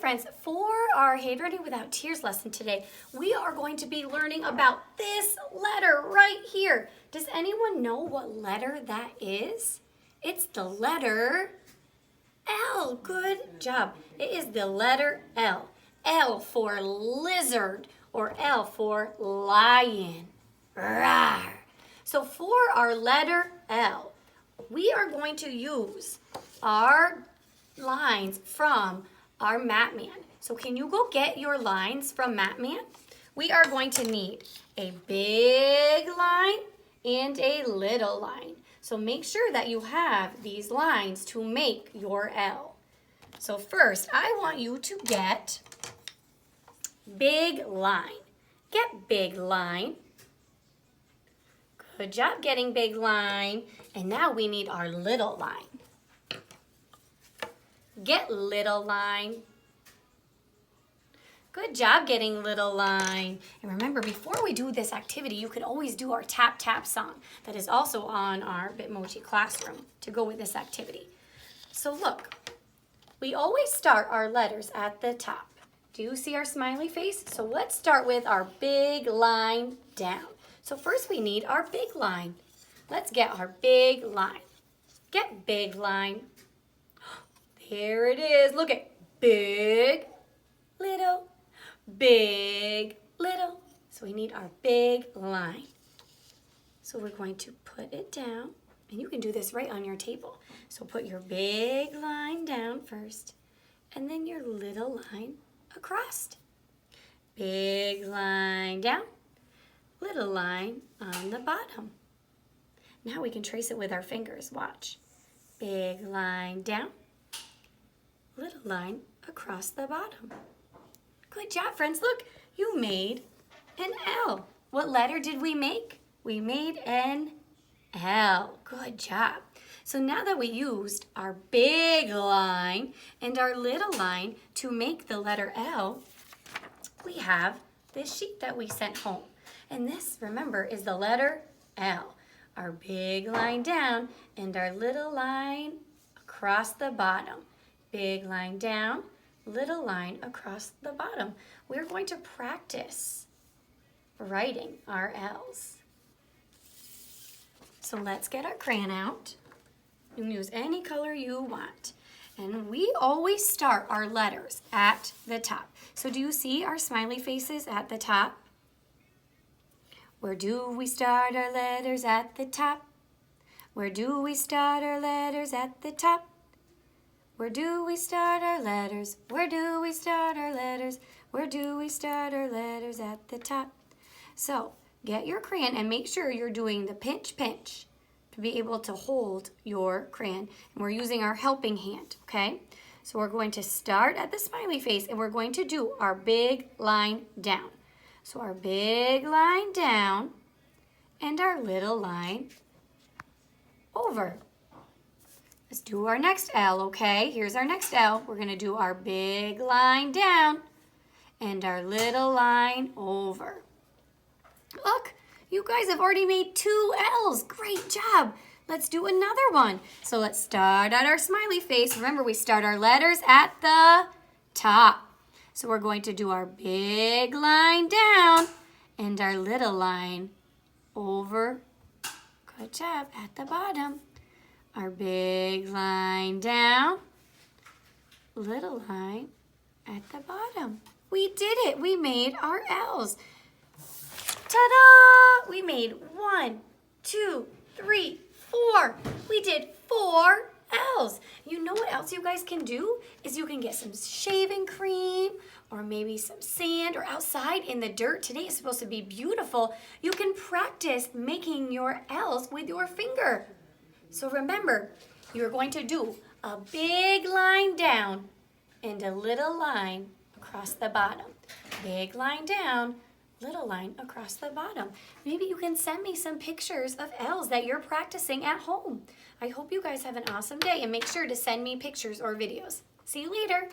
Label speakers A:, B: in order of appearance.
A: Friends, for our Handwriting Without Tears lesson today, we are going to be learning about this letter right here. Does anyone know what letter that is? It's the letter L. Good job. It is the letter L. L for lizard or L for lion. Rawr. So for our letter L, we are going to use our lines from our Mat Man. So can you go get your lines from Mat Man? We are going to need a big line and a little line. So make sure that you have these lines to make your L. So first, I want you to get big line. Get big line. Good job getting big line. And now we need our little line. Get little line. Good job getting little line. And remember, before we do this activity, you can always do our tap tap song that is also on our Bitmoji classroom to go with this activity. So look, we always start our letters at the top. Do you see our smiley face? So let's start with our big line down. So first we need our big line. Let's get our big line. Get big line. Here it is. Look at big, little, big, little. So we need our big line. So we're going to put it down. And you can do this right on your table. So put your big line down first. And then your little line across. Big line down. Little line on the bottom. Now we can trace it with our fingers. Watch. Big line down. Little line across the bottom. Good job, friends. Look, you made an L. What letter did we make? We made an L. Good job. So now that we used our big line and our little line to make the letter L, we have this sheet that we sent home. And this, remember, is the letter L. Our big line down and our little line across the bottom. Big line down, little line across the bottom. We're going to practice writing our L's. So let's get our crayon out. You can use any color you want. And we always start our letters at the top. So do you see our smiley faces at the top? Where do we start our letters at the top? Where do we start our letters at the top? Where do we start our letters? Where do we start our letters? Where do we start our letters at the top? So get your crayon and make sure you're doing the pinch pinch to be able to hold your crayon. And we're using our helping hand, okay? So we're going to start at the smiley face and we're going to do our big line down. So our big line down and our little line over. Let's do our next L, okay? Here's our next L. We're going to do our big line down and our little line over. Look, you guys have already made 2 L's. Great job. Let's do another one. So let's start at our smiley face. Remember, we start our letters at the top. So we're going to do our big line down and our little line over. Good job. At the bottom. Our big line down, little line at the bottom. We did it. We made our L's. Ta-da! We made 1, 2, 3, 4. We did 4 L's. You know what else you guys can do? Is you can get some shaving cream or maybe some sand or outside in the dirt. Today is supposed to be beautiful. You can practice making your L's with your finger. So remember, you're going to do a big line down and a little line across the bottom. Big line down, little line across the bottom. Maybe you can send me some pictures of L's that you're practicing at home. I hope you guys have an awesome day and make sure to send me pictures or videos. See you later.